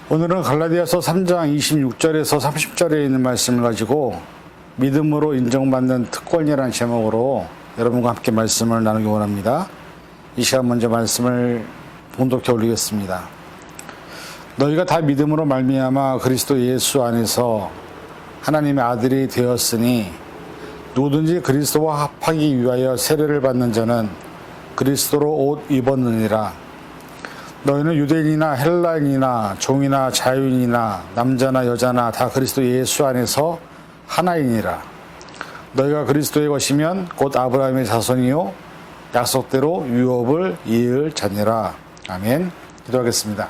오늘은 갈라디아서 3장 26절에서 30절에 있는 말씀을 가지고 믿음으로 인정받는 특권이라는 제목으로 여러분과 함께 말씀을 나누기 원합니다. 이 시간 먼저 말씀을 봉독해 올리겠습니다. 너희가 다 믿음으로 말미암아 그리스도 예수 안에서 하나님의 아들이 되었으니 누구든지 그리스도와 합하기 위하여 세례를 받는 자는 그리스도로 옷 입었느니라. 너희는 유대인이나 헬라인이나 종이나 자유인이나 남자나 여자나 다 그리스도 예수 안에서 하나이니라. 너희가 그리스도의 것이면 곧 아브라함의 자손이요 약속대로 유업을 이을 자니라. 아멘. 기도하겠습니다.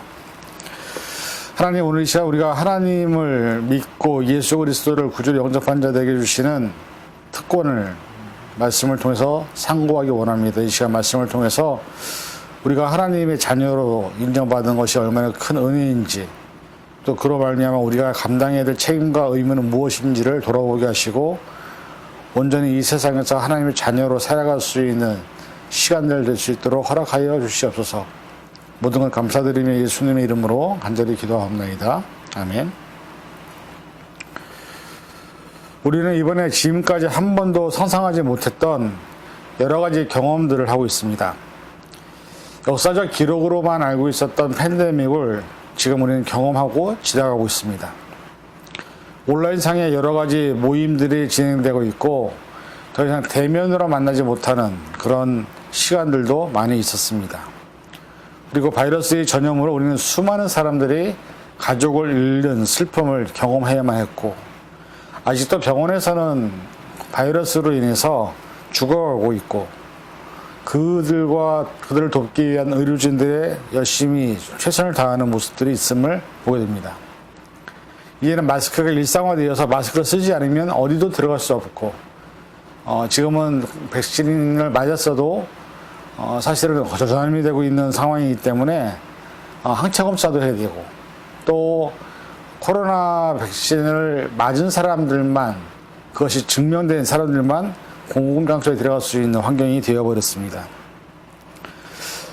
하나님, 오늘 이 시간 우리가 하나님을 믿고 예수 그리스도를 구주로 영접한 자들에게 주시는 특권을 말씀을 통해서 상고하기 원합니다. 이 시간 말씀을 통해서 우리가 하나님의 자녀로 인정받은 것이 얼마나 큰 은혜인지, 또 그로 말미암아 우리가 감당해야 될 책임과 의무는 무엇인지를 돌아보게 하시고 온전히 이 세상에서 하나님의 자녀로 살아갈 수 있는 시간들 될 수 있도록 허락하여 주시옵소서. 모든 걸 감사드리며 예수님의 이름으로 간절히 기도하옵나이다. 아멘. 우리는 이번에 지금까지 한 번도 상상하지 못했던 여러 가지 경험들을 하고 있습니다. 역사적 기록으로만 알고 있었던 팬데믹을 지금 우리는 경험하고 지나가고 있습니다. 온라인상에 여러 가지 모임들이 진행되고 있고 더 이상 대면으로 만나지 못하는 그런 시간들도 많이 있었습니다. 그리고 바이러스의 전염으로 우리는 수많은 사람들이 가족을 잃는 슬픔을 경험해야만 했고, 아직도 병원에서는 바이러스로 인해서 죽어가고 있고, 그들을 돕기 위한 의료진들의 열심히 최선을 다하는 모습들이 있음을 보게 됩니다. 이제는 마스크가 일상화되어서 마스크를 쓰지 않으면 어디도 들어갈 수 없고, 지금은 백신을 맞았어도 사실은 전염이 되고 있는 상황이기 때문에 항체 검사도 해야 되고, 또 코로나 백신을 맞은 사람들만, 그것이 증명된 사람들만 공공장소에 들어갈 수 있는 환경이 되어버렸습니다.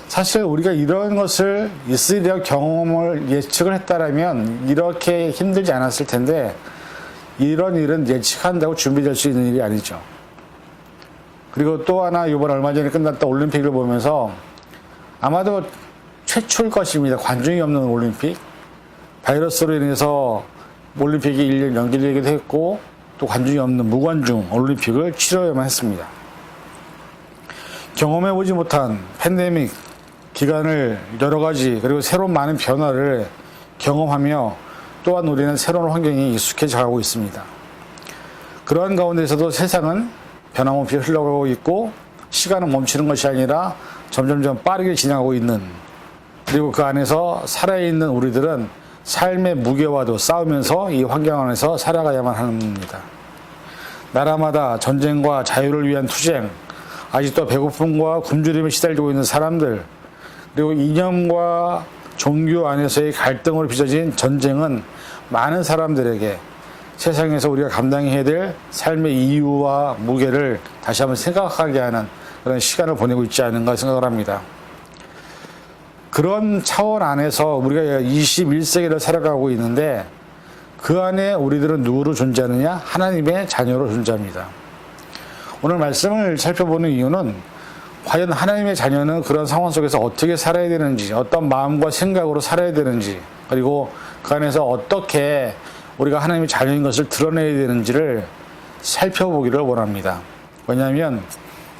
사실 우리가 이런 것을 있으리라 경험을 예측을 했다라면 이렇게 힘들지 않았을 텐데, 이런 일은 예측한다고 준비될 수 있는 일이 아니죠. 그리고 또 하나, 이번 얼마 전에 끝났던 올림픽을 보면서 아마도 최초일 것입니다. 관중이 없는 올림픽. 바이러스로 인해서 올림픽이 1년 연기되기도 했고, 또 관중이 없는 무관중 올림픽을 치러야만 했습니다. 경험해보지 못한 팬데믹 기간을 여러 가지, 그리고 새로운 많은 변화를 경험하며 또한 우리는 새로운 환경에 익숙해져 가고 있습니다. 그러한 가운데서도 세상은 변함없이 흘러가고 있고, 시간은 멈추는 것이 아니라 점점점 빠르게 지나가고 있는, 그리고 그 안에서 살아있는 우리들은 삶의 무게와도 싸우면서 이 환경 안에서 살아가야만 합니다. 나라마다 전쟁과 자유를 위한 투쟁, 아직도 배고픔과 굶주림에 시달리고 있는 사람들, 그리고 이념과 종교 안에서의 갈등으로 빚어진 전쟁은 많은 사람들에게 세상에서 우리가 감당해야 될 삶의 이유와 무게를 다시 한번 생각하게 하는 그런 시간을 보내고 있지 않은가 생각을 합니다. 그런 차원 안에서 우리가 21세기를 살아가고 있는데, 그 안에 우리들은 누구로 존재하느냐? 하나님의 자녀로 존재합니다. 오늘 말씀을 살펴보는 이유는 과연 하나님의 자녀는 그런 상황 속에서 어떻게 살아야 되는지, 어떤 마음과 생각으로 살아야 되는지, 그리고 그 안에서 어떻게 우리가 하나님의 자녀인 것을 드러내야 되는지를 살펴보기를 원합니다. 왜냐하면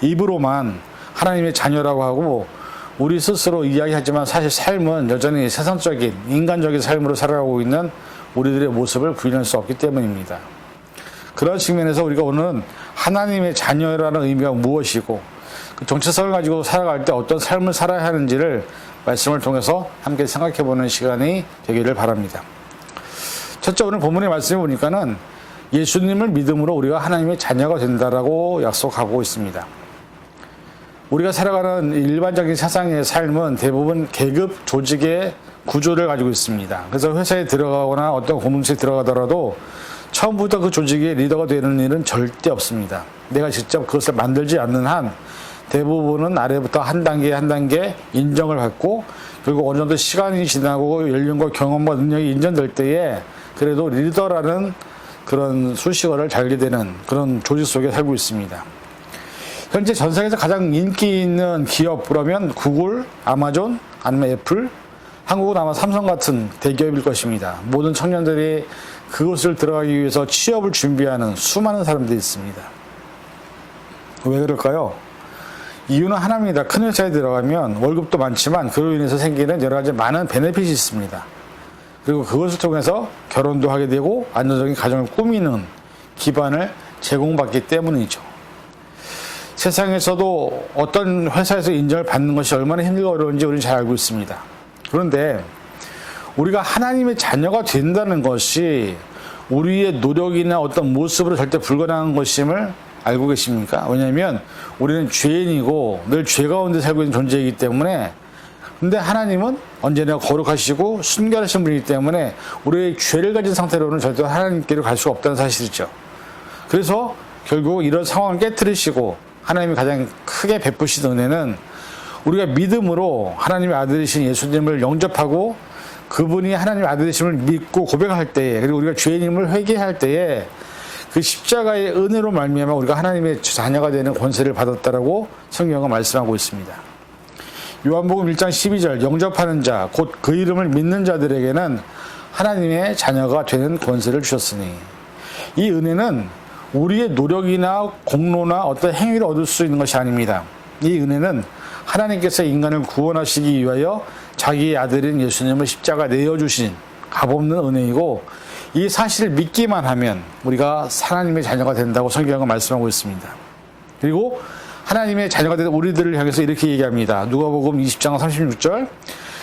입으로만 하나님의 자녀라고 하고 우리 스스로 이야기하지만 사실 삶은 여전히 세상적인 인간적인 삶으로 살아가고 있는 우리들의 모습을 부인할 수 없기 때문입니다. 그런 측면에서 우리가 오늘은 하나님의 자녀라는 의미가 무엇이고 그 정체성을 가지고 살아갈 때 어떤 삶을 살아야 하는지를 말씀을 통해서 함께 생각해보는 시간이 되기를 바랍니다. 첫째, 오늘 본문의 말씀을 보니까는 예수님을 믿음으로 우리가 하나님의 자녀가 된다라고 약속하고 있습니다. 우리가 살아가는 일반적인 세상의 삶은 대부분 계급 조직의 구조를 가지고 있습니다. 그래서 회사에 들어가거나 어떤 공동체에 들어가더라도 처음부터 그 조직의 리더가 되는 일은 절대 없습니다. 내가 직접 그것을 만들지 않는 한 대부분은 아래부터 한 단계 한 단계 인정을 받고 그리고 어느 정도 시간이 지나고 연륜과 경험과 능력이 인정될 때에 그래도 리더라는 그런 수식어를 달게 되는 그런 조직 속에 살고 있습니다. 현재 전 세계에서 가장 인기 있는 기업 그러면 구글, 아마존, 아니면 애플, 한국은 아마 삼성 같은 대기업일 것입니다. 모든 청년들이 그곳을 들어가기 위해서 취업을 준비하는 수많은 사람들이 있습니다. 왜 그럴까요? 이유는 하나입니다. 큰 회사에 들어가면 월급도 많지만 그로 인해서 생기는 여러 가지 많은 베네핏이 있습니다. 그리고 그것을 통해서 결혼도 하게 되고 안정적인 가정을 꾸미는 기반을 제공받기 때문이죠. 세상에서도 어떤 회사에서 인정을 받는 것이 얼마나 힘들고 어려운지 우리는 잘 알고 있습니다. 그런데 우리가 하나님의 자녀가 된다는 것이 우리의 노력이나 어떤 모습으로 절대 불가능한 것임을 알고 계십니까? 왜냐하면 우리는 죄인이고 늘 죄 가운데 살고 있는 존재이기 때문에 근데 하나님은 언제나 거룩하시고 순결하신 분이기 때문에 우리의 죄를 가진 상태로는 절대 하나님께로 갈 수가 없다는 사실이죠. 그래서 결국 이런 상황을 깨트리시고 하나님이 가장 크게 베푸신 은혜는 우리가 믿음으로 하나님의 아들이신 예수님을 영접하고 그분이 하나님의 아들이심을 믿고 고백할 때에 그리고 우리가 죄인임을 회개할 때에 그 십자가의 은혜로 말미암아 우리가 하나님의 자녀가 되는 권세를 받았다라고 성경은 말씀하고 있습니다. 요한복음 1장 12절 영접하는 자 곧 그 이름을 믿는 자들에게는 하나님의 자녀가 되는 권세를 주셨으니 이 은혜는 우리의 노력이나 공로나 어떤 행위를 얻을 수 있는 것이 아닙니다. 이 은혜는 하나님께서 인간을 구원하시기 위하여 자기의 아들인 예수님을 십자가 내어주신 값없는 은혜이고 이 사실을 믿기만 하면 우리가 하나님의 자녀가 된다고 성경은 말씀하고 있습니다. 그리고 하나님의 자녀가 된 우리들을 향해서 이렇게 얘기합니다. 누가복음 20장 36절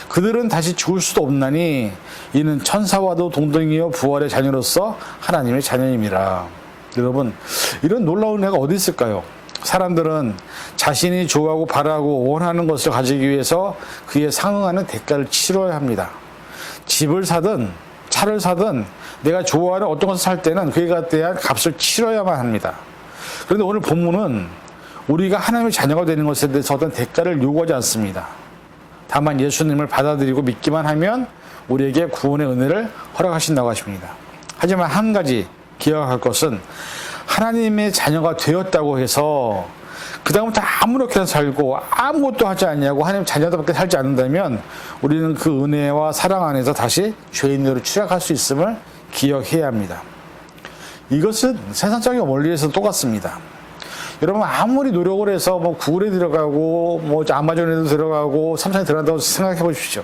그들은 다시 죽을 수도 없나니 이는 천사와도 동등이요 부활의 자녀로서 하나님의 자녀임이라. 여러분 이런 놀라운 은혜가 어디 있을까요? 사람들은 자신이 좋아하고 바라고 원하는 것을 가지기 위해서 그에 상응하는 대가를 치러야 합니다. 집을 사든 차를 사든 내가 좋아하는 어떤 것을 살 때는 그에 대한 값을 치러야만 합니다. 그런데 오늘 본문은 우리가 하나님의 자녀가 되는 것에 대해서 어떤 대가를 요구하지 않습니다. 다만 예수님을 받아들이고 믿기만 하면 우리에게 구원의 은혜를 허락하신다고 하십니다. 하지만 한 가지 기억할 것은 하나님의 자녀가 되었다고 해서 그 다음부터 아무렇게나 살고 아무것도 하지 않냐고 하나님 자녀답게 살지 않는다면 우리는 그 은혜와 사랑 안에서 다시 죄인으로 추락할 수 있음을 기억해야 합니다. 이것은 세상적인 원리에서 똑같습니다. 여러분 아무리 노력을 해서 뭐 구글에 들어가고 뭐 아마존에도 들어가고 삼성에 들어간다고 생각해 보십시오.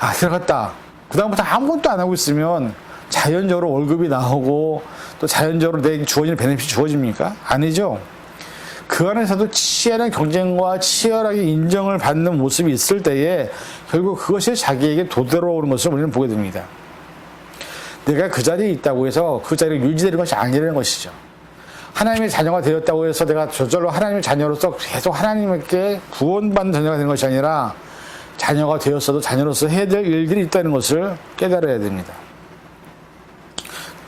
아 들어갔다. 그 다음부터 아무것도 안 하고 있으면 자연적으로 월급이 나오고 또 자연적으로 내 주어지는 베네핏이 주어집니까? 아니죠. 그 안에서도 치열한 경쟁과 치열하게 인정을 받는 모습이 있을 때에 결국 그것이 자기에게 도달오는 것을 우리는 보게 됩니다. 내가 그 자리에 있다고 해서 그 자리가 유지되는 것이 아니라는 것이죠. 하나님의 자녀가 되었다고 해서 내가 저절로 하나님의 자녀로서 계속 하나님께 구원받는 자녀가 되는 것이 아니라 자녀가 되었어도 자녀로서 해야 될 일들이 있다는 것을 깨달아야 됩니다.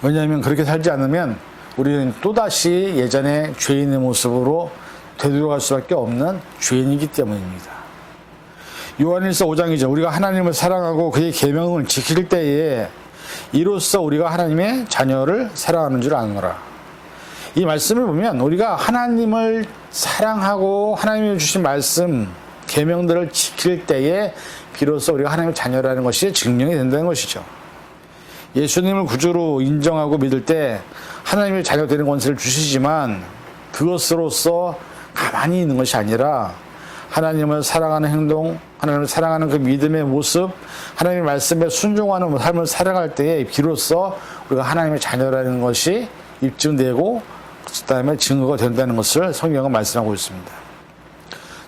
왜냐하면 그렇게 살지 않으면 우리는 또다시 예전의 죄인의 모습으로 되돌아갈 수밖에 없는 죄인이기 때문입니다. 요한일서 5장이죠. 우리가 하나님을 사랑하고 그의 계명을 지킬 때에 이로써 우리가 하나님의 자녀를 사랑하는 줄 아노라. 이 말씀을 보면 우리가 하나님을 사랑하고 하나님이 주신 말씀, 계명들을 지킬 때에 비로소 우리가 하나님의 자녀라는 것이 증명이 된다는 것이죠. 예수님을 구주로 인정하고 믿을 때 하나님의 자녀 되는 권세를 주시지만 그것으로서 가만히 있는 것이 아니라 하나님을 사랑하는 행동, 하나님을 사랑하는 그 믿음의 모습, 하나님의 말씀에 순종하는 삶을 살아갈 때에 비로소 우리가 하나님의 자녀라는 것이 입증되고 그 다음에 증거가 된다는 것을 성경은 말씀하고 있습니다.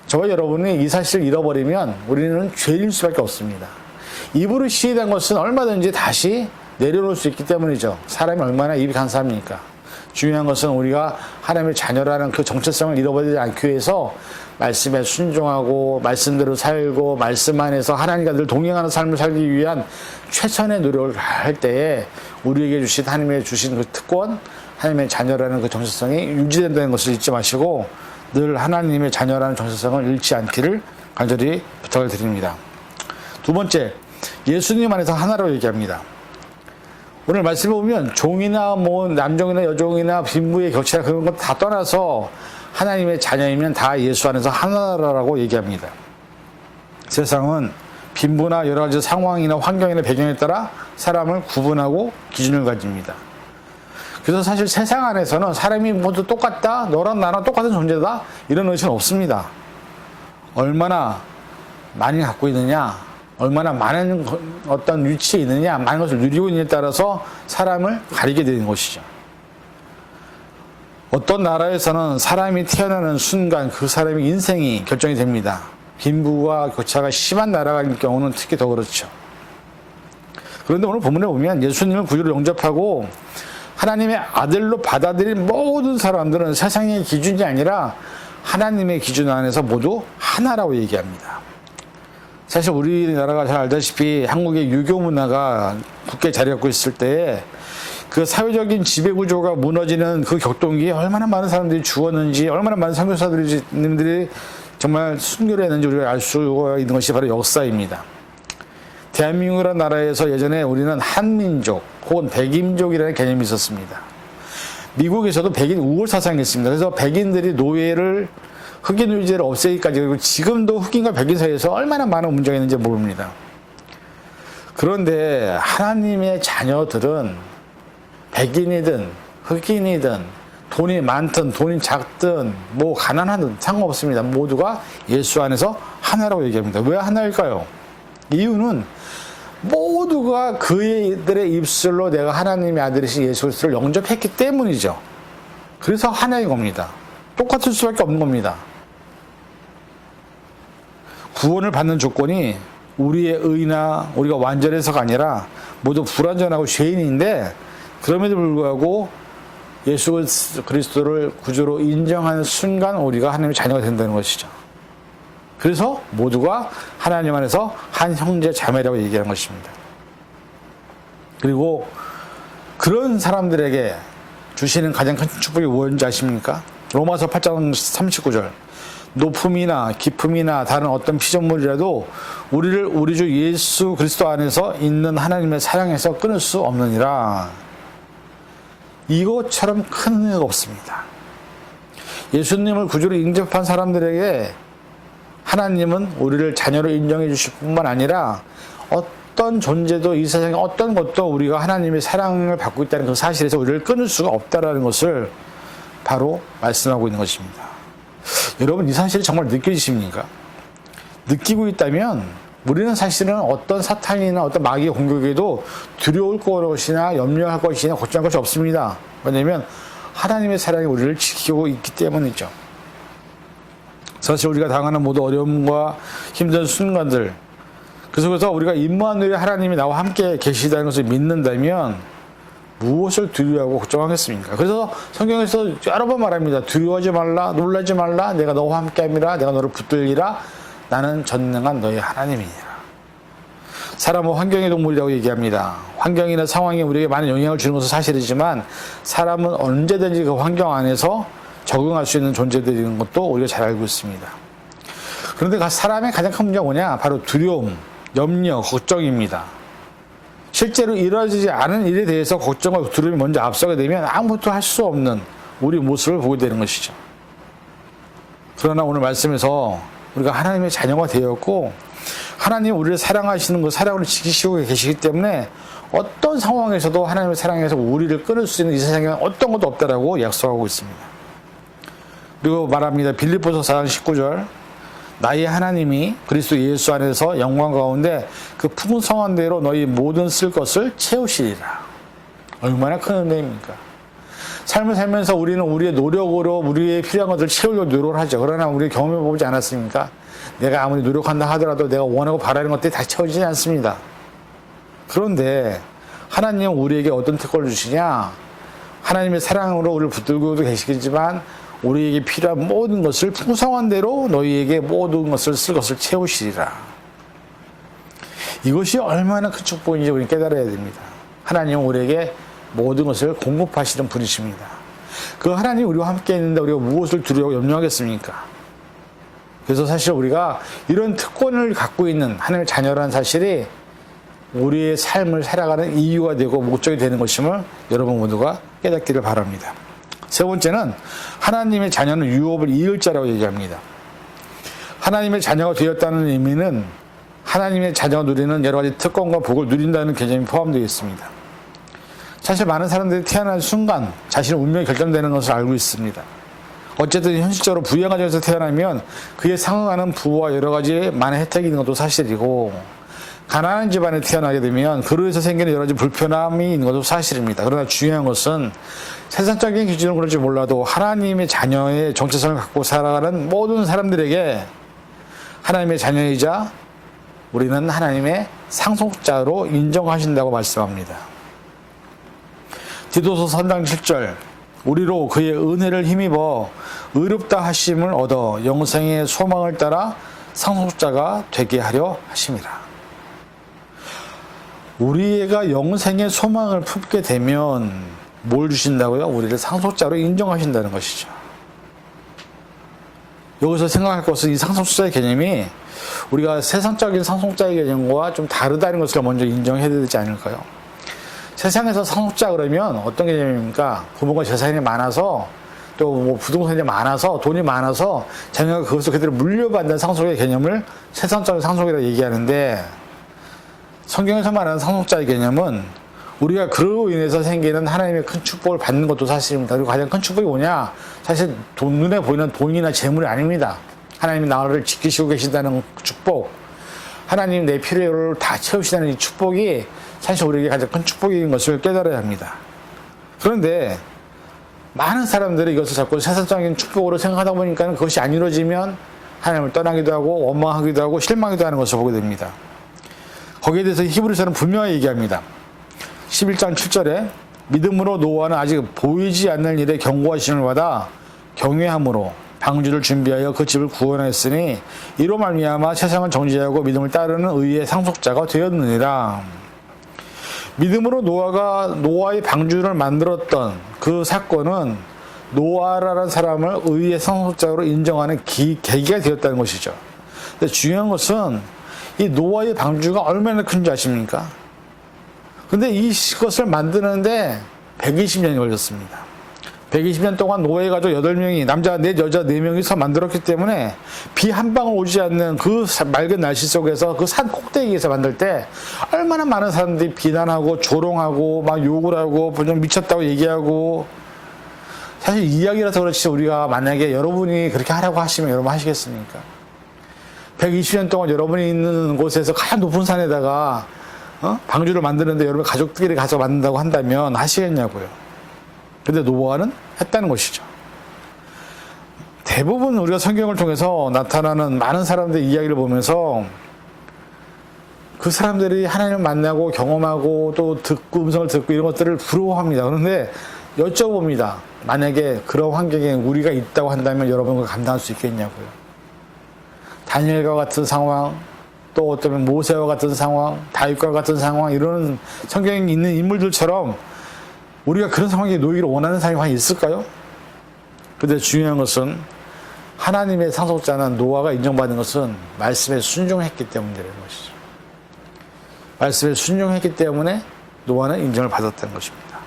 저와 여러분이 이 사실을 잃어버리면 우리는 죄인일 수밖에 없습니다. 입으로 시인한 것은 얼마든지 다시 내려놓을 수 있기 때문이죠. 사람이 얼마나 입이 간사합니까? 중요한 것은 우리가 하나님의 자녀라는 그 정체성을 잃어버리지 않기 위해서 말씀에 순종하고 말씀대로 살고 말씀 안에서 하나님과 늘 동행하는 삶을 살기 위한 최선의 노력을 할 때에 우리에게 주신 하나님의 주신 그 특권, 하나님의 자녀라는 그 정체성이 유지된다는 것을 잊지 마시고 늘 하나님의 자녀라는 정체성을 잃지 않기를 간절히 부탁을 드립니다. 두 번째, 예수님 안에서 하나로 얘기합니다. 오늘 말씀을 보면 종이나 뭐 남종이나 여종이나 빈부의 격차나 그런 것 다 떠나서 하나님의 자녀이면 다 예수 안에서 하나라고 얘기합니다. 세상은 빈부나 여러 가지 상황이나 환경이나 배경에 따라 사람을 구분하고 기준을 가집니다. 그래서 사실 세상 안에서는 사람이 모두 똑같다, 너랑 나랑 똑같은 존재다, 이런 의식은 없습니다. 얼마나 많이 갖고 있느냐, 얼마나 많은 어떤 위치에 있느냐, 많은 것을 누리고 있느냐에 따라서 사람을 가리게 되는 것이죠. 어떤 나라에서는 사람이 태어나는 순간 그 사람의 인생이 결정이 됩니다. 빈부와 격차가 심한 나라일 경우는 특히 더 그렇죠. 그런데 오늘 본문에 보면 예수님을 구주로 영접하고 하나님의 아들로 받아들인 모든 사람들은 세상의 기준이 아니라 하나님의 기준 안에서 모두 하나라고 얘기합니다. 사실 우리나라가 잘 알다시피 한국의 유교 문화가 굳게 자리 잡고 있을 때에 그 사회적인 지배구조가 무너지는 그 격동기에 얼마나 많은 사람들이 죽었는지, 얼마나 많은 선교사님들이 정말 순교를 했는지 우리가 알 수가 있는 것이 바로 역사입니다. 대한민국이라는 나라에서 예전에 우리는 한민족 혹은 백인족이라는 개념이 있었습니다. 미국에서도 백인 우월 사상이 있습니다. 그래서 백인들이 노예를 흑인 유지를 없애기까지, 그리고 지금도 흑인과 백인 사이에서 얼마나 많은 문제가 있는지 모릅니다. 그런데 하나님의 자녀들은 백인이든 흑인이든 돈이 많든 돈이 작든 뭐 가난하든 상관없습니다. 모두가 예수 안에서 하나라고 얘기합니다. 왜 하나일까요? 이유는 모두가 그들의 입술로 내가 하나님의 아들이신 예수 그리스도를 영접했기 때문이죠. 그래서 하나인 겁니다. 똑같을 수밖에 없는 겁니다. 구원을 받는 조건이 우리의 의나 우리가 완전해서가 아니라 모두 불완전하고 죄인인데, 그럼에도 불구하고 예수 그리스도를 구주로 인정하는 순간 우리가 하나님의 자녀가 된다는 것이죠. 그래서 모두가 하나님 안에서 한 형제 자매라고 얘기하는 것입니다. 그리고 그런 사람들에게 주시는 가장 큰 축복이 무엇인지 아십니까? 로마서 8장 39절. 높음이나 깊음이나 다른 어떤 피조물이라도 우리를 우리 주 예수 그리스도 안에서 있는 하나님의 사랑에서 끊을 수 없느니라. 이것처럼 큰 은혜가 없습니다. 예수님을 구주로 인접한 사람들에게 하나님은 우리를 자녀로 인정해 주실 뿐만 아니라 어떤 존재도 이 세상에 어떤 것도 우리가 하나님의 사랑을 받고 있다는 그 사실에서 우리를 끊을 수가 없다는 것을 바로 말씀하고 있는 것입니다. 여러분, 이 사실이 정말 느껴지십니까? 느끼고 있다면 우리는 사실은 어떤 사탄이나 어떤 마귀의 공격에도 두려울 것이나 염려할 것이나 걱정할 것이 없습니다. 왜냐하면 하나님의 사랑이 우리를 지키고 있기 때문이죠. 사실 우리가 당하는 모든 어려움과 힘든 순간들, 그 속에서 우리가 임마누엘 하나님이 나와 함께 계시다는 것을 믿는다면 무엇을 두려워하고 걱정하겠습니까? 그래서 성경에서 여러 번 말합니다. 두려워하지 말라, 놀라지 말라, 내가 너와 함께함이라, 내가 너를 붙들리라, 나는 전능한 너의 하나님이니라. 사람은 환경의 동물이라고 얘기합니다. 환경이나 상황이 우리에게 많은 영향을 주는 것은 사실이지만 사람은 언제든지 그 환경 안에서 적응할 수 있는 존재들인 것도 우리가 잘 알고 있습니다. 그런데 사람의 가장 큰 문제가 뭐냐? 바로 두려움, 염려, 걱정입니다. 실제로 이루어지지 않은 일에 대해서 걱정과 두려움이 먼저 앞서게 되면 아무것도 할 수 없는 우리 모습을 보게 되는 것이죠. 그러나 오늘 말씀에서 우리가 하나님의 자녀가 되었고 하나님 우리를 사랑하시는 그 사랑을 지키시고 계시기 때문에 어떤 상황에서도 하나님의 사랑에서 우리를 끊을 수 있는 이 세상에 어떤 것도 없다라고 약속하고 있습니다. 그리고 말합니다. 빌립보서 4장 19절. 나의 하나님이 그리스도 예수 안에서 영광 가운데 그 풍성한 대로 너희 모든 쓸 것을 채우시리라. 얼마나 큰 은혜입니까? 삶을 살면서 우리는 우리의 노력으로 우리의 필요한 것들을 채우려고 노력을 하죠. 그러나 우리 경험해보지 않았습니까? 내가 아무리 노력한다 하더라도 내가 원하고 바라는 것들이 다 채워지지 않습니다. 그런데 하나님은 우리에게 어떤 특권을 주시냐? 하나님의 사랑으로 우리를 붙들고도 계시겠지만 우리에게 필요한 모든 것을 풍성한 대로 너희에게 모든 것을 쓸 것을 채우시리라. 이것이 얼마나 큰 축복인지 우리는 깨달아야 됩니다. 하나님은 우리에게 모든 것을 공급하시는 분이십니다. 그 하나님이 우리와 함께 있는데 우리가 무엇을 두려워 염려하겠습니까? 그래서 사실 우리가 이런 특권을 갖고 있는 하나님의 자녀라는 사실이 우리의 삶을 살아가는 이유가 되고 목적이 되는 것임을 여러분 모두가 깨닫기를 바랍니다. 세 번째는 하나님의 자녀는 유업을 이을 자라고 얘기합니다. 하나님의 자녀가 되었다는 의미는 하나님의 자녀가 누리는 여러 가지 특권과 복을 누린다는 개념이 포함되어 있습니다. 사실 많은 사람들이 태어난 순간 자신의 운명이 결정되는 것을 알고 있습니다. 어쨌든 현실적으로 부유한 가정에서 태어나면 그에 상응하는 부와 여러 가지 많은 혜택이 있는 것도 사실이고, 가난한 집안에 태어나게 되면 그로 인해서 생기는 여러 가지 불편함이 있는 것도 사실입니다. 그러나 중요한 것은 세상적인 기준으로 그럴지 몰라도 하나님의 자녀의 정체성을 갖고 살아가는 모든 사람들에게 하나님의 자녀이자 우리는 하나님의 상속자로 인정하신다고 말씀합니다. 디도서 3장 7절, 우리로 그의 은혜를 힘입어 의롭다 하심을 얻어 영생의 소망을 따라 상속자가 되게 하려 하심이라. 우리가 영생의 소망을 품게 되면 뭘 주신다고요? 우리를 상속자로 인정하신다는 것이죠. 여기서 생각할 것은 이 상속자의 개념이 우리가 세상적인 상속자의 개념과 좀 다르다는 것을 먼저 인정해야 되지 않을까요? 세상에서 상속자 그러면 어떤 개념입니까? 부모가 재산이 많아서 또 뭐 부동산이 많아서 돈이 많아서 자녀가 그것을 그대로 물려받는 상속의 개념을 세상적인 상속이라고 얘기하는데, 성경에서 말하는 상속자의 개념은 우리가 그로 인해서 생기는 하나님의 큰 축복을 받는 것도 사실입니다. 그리고 가장 큰 축복이 뭐냐? 사실 눈에 보이는 돈이나 재물이 아닙니다. 하나님이 나를 지키시고 계신다는 축복, 하나님 내 필요를 다 채우시다는 이 축복이 사실 우리에게 가장 큰 축복인 것을 깨달아야 합니다. 그런데 많은 사람들이 이것을 자꾸 세상적인 축복으로 생각하다 보니까 그것이 안 이루어지면 하나님을 떠나기도 하고 원망하기도 하고 실망하기도 하는 것을 보게 됩니다. 거기에 대해서 히브리서는 분명히 얘기합니다. 11장 7절에 믿음으로 노아는 아직 보이지 않는 일에 경고하심을 받아 경외함으로 방주를 준비하여 그 집을 구원하였으니 이로 말미암아 세상을 정죄하고 믿음을 따르는 의의 상속자가 되었느니라. 믿음으로 노아의 방주를 만들었던 그 사건은 노아라는 사람을 의의 상속자로 인정하는 계기가 되었다는 것이죠. 근데 중요한 것은 이 노아의 방주가 얼마나 큰지 아십니까? 근데 이것을 만드는데 120년이 걸렸습니다. 120년 동안 노아의 가족 8명이, 남자 4, 여자 4명이서 만들었기 때문에 비 한 방울 오지 않는 그 맑은 날씨 속에서 그 산 꼭대기에서 만들 때 얼마나 많은 사람들이 비난하고 조롱하고 막 욕을 하고 좀 미쳤다고 얘기하고, 사실 이야기라서 그렇지 우리가 만약에 여러분이 그렇게 하라고 하시면 여러분 하시겠습니까? 120년 동안 여러분이 있는 곳에서 가장 높은 산에다가 방주를 만드는데 여러분 가족들끼리 가서 만든다고 한다면 하시겠냐고요. 근데 노아는 했다는 것이죠. 대부분 우리가 성경을 통해서 나타나는 많은 사람들의 이야기를 보면서 그 사람들이 하나님을 만나고 경험하고 또 듣고 음성을 듣고 이런 것들을 부러워합니다. 그런데 여쭤봅니다. 만약에 그런 환경에 우리가 있다고 한다면 여러분은 감당할 수 있겠냐고요. 다니엘과 같은 상황, 또 어쩌면 모세와 같은 상황, 다윗과 같은 상황, 이런 성경에 있는 인물들처럼 우리가 그런 상황에 놓이기를 원하는 사람이 과연 있을까요? 그런데 중요한 것은 하나님의 상속자는 노아가 인정받는 것은 말씀에 순종했기 때문이라는 것이죠. 말씀에 순종했기 때문에 노아는 인정을 받았다는 것입니다.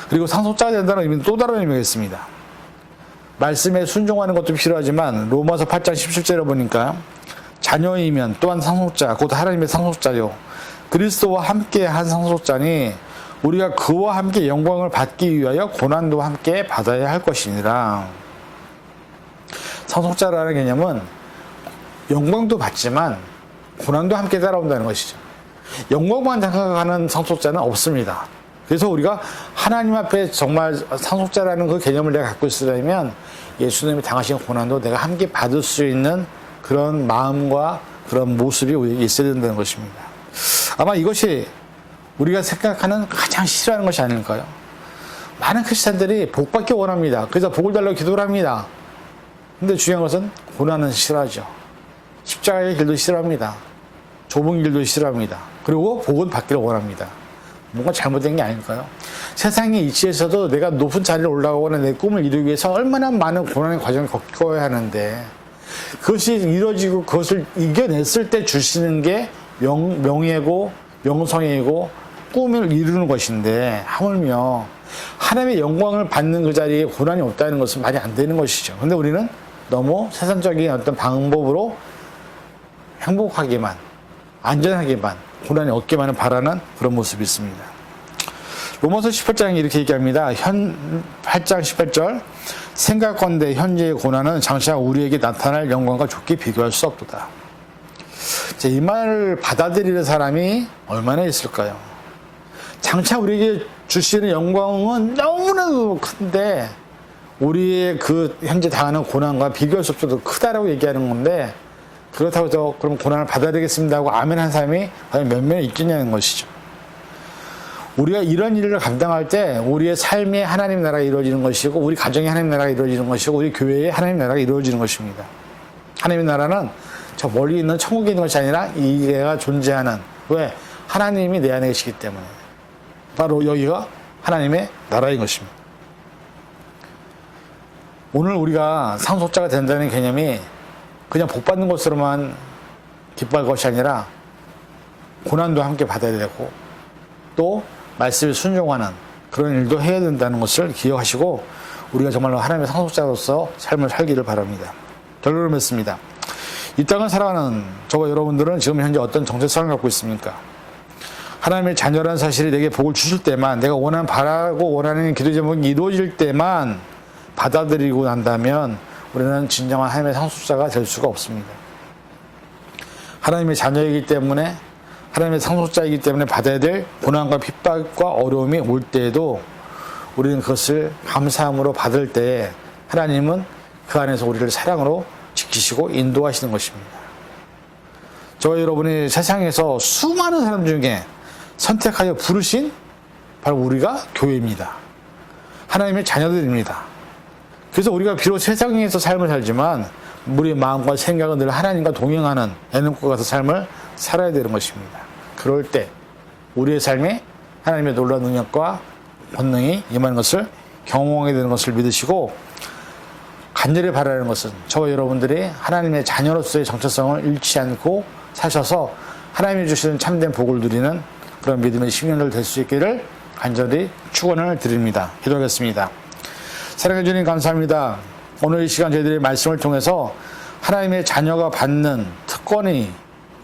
그리고 상속자가 된다는 의미는 또 다른 의미가 있습니다. 말씀에 순종하는 것도 필요하지만 로마서 8장 17절에 보니까 자녀이면 또한 상속자, 곧 하나님의 상속자요 그리스도와 함께 한 상속자니 우리가 그와 함께 영광을 받기 위하여 고난도 함께 받아야 할 것이니라. 상속자라는 개념은 영광도 받지만 고난도 함께 따라온다는 것이죠. 영광만 생각하는 상속자는 없습니다. 그래서 우리가 하나님 앞에 정말 상속자라는 그 개념을 내가 갖고 있으려면 예수님이 당하신 고난도 내가 함께 받을 수 있는 그런 마음과 그런 모습이 우리에게 있어야 된다는 것입니다. 아마 이것이 우리가 생각하는 가장 싫어하는 것이 아닐까요? 많은 크리스찬들이 복 받기 원합니다. 그래서 복을 달라고 기도를 합니다. 근데 중요한 것은 고난은 싫어하죠. 십자가의 길도 싫어합니다. 좁은 길도 싫어합니다. 그리고 복은 받기를 원합니다. 뭔가 잘못된 게 아닐까요? 세상의 이치에서도 내가 높은 자리에 올라가거나 내 꿈을 이루기 위해서 얼마나 많은 고난의 과정을 겪어야 하는데 그것이 이루어지고 그것을 이겨냈을 때 주시는 게 명예고 명성이고 꿈을 이루는 것인데 하물며 하나님의 영광을 받는 그 자리에 고난이 없다는 것은 말이 안 되는 것이죠. 근데 우리는 너무 세상적인 어떤 방법으로 행복하게만 안전하게만 고난이 없게만을 바라는 그런 모습이 있습니다. 로마서 18장이 이렇게 얘기합니다. 8장 18절 생각건대 현재의 고난은 장차 우리에게 나타날 영광과 좋게 비교할 수 없도다. 이 말을 받아들이는 사람이 얼마나 있을까요? 장차 우리에게 주시는 영광은 너무나도 큰데 우리의 그 현재 당하는 고난과 비교할 수 없어도 크다라고 얘기하는 건데 그렇다고 해서 그럼 고난을 받아들이겠습니다 하고 아멘 한 사람이 과연 몇 명 있겠냐는 것이죠. 우리가 이런 일을 감당할 때 우리의 삶이 하나님 나라가 이루어지는 것이고 우리 가정이 하나님 나라가 이루어지는 것이고 우리 교회에 하나님 나라가 이루어지는 것입니다. 하나님의 나라는 저 멀리 있는 천국에 있는 것이 아니라 이게가 존재하는 왜? 하나님이 내 안에 계시기 때문에 바로 여기가 하나님의 나라인 것입니다. 오늘 우리가 상속자가 된다는 개념이 그냥 복 받는 것으로만 기뻐할 것이 아니라 고난도 함께 받아야 되고 또 말씀에 순종하는 그런 일도 해야 된다는 것을 기억하시고 우리가 정말로 하나님의 상속자로서 삶을 살기를 바랍니다. 결론을 맺습니다. 이 땅을 살아가는 저와 여러분들은 지금 현재 어떤 정체성을 갖고 있습니까? 하나님의 자녀라는 사실이 내게 복을 주실 때만 내가 바라고 원하는 기도 제목이 이루어질 때만 받아들이고 난다면 우리는 진정한 하나님의 상속자가 될 수가 없습니다. 하나님의 자녀이기 때문에 하나님의 상속자이기 때문에 받아야 될 고난과 핍박과 어려움이 올 때에도 우리는 그것을 감사함으로 받을 때 하나님은 그 안에서 우리를 사랑으로 지키시고 인도하시는 것입니다. 저와 여러분이 세상에서 수많은 사람 중에 선택하여 부르신 바로 우리가 교회입니다. 하나님의 자녀들입니다. 그래서 우리가 비록 세상에서 삶을 살지만 우리의 마음과 생각은 늘 하나님과 동행하는 애눈과 같은 삶을 살아야 되는 것입니다. 그럴 때 우리의 삶에 하나님의 놀라운 능력과 권능이 임하는 것을 경험하게 되는 것을 믿으시고 간절히 바라는 것은 저와 여러분들이 하나님의 자녀로서의 정체성을 잃지 않고 사셔서 하나님이 주시는 참된 복을 누리는 그런 믿음의 식년들 될 수 있기를 간절히 축원을 드립니다. 기도하겠습니다. 사랑해 주님 감사합니다. 오늘 이 시간 저희들의 말씀을 통해서 하나님의 자녀가 받는 특권이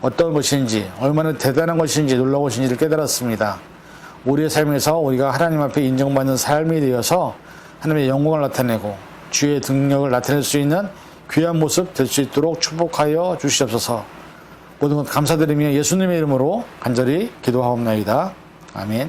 어떤 것인지 얼마나 대단한 것인지 놀라운 것인지를 깨달았습니다. 우리의 삶에서 우리가 하나님 앞에 인정받는 삶이 되어서 하나님의 영광을 나타내고 주의 능력을 나타낼 수 있는 귀한 모습 될 수 있도록 축복하여 주시옵소서. 모든 것 감사드리며 예수님의 이름으로 간절히 기도하옵나이다. 아멘.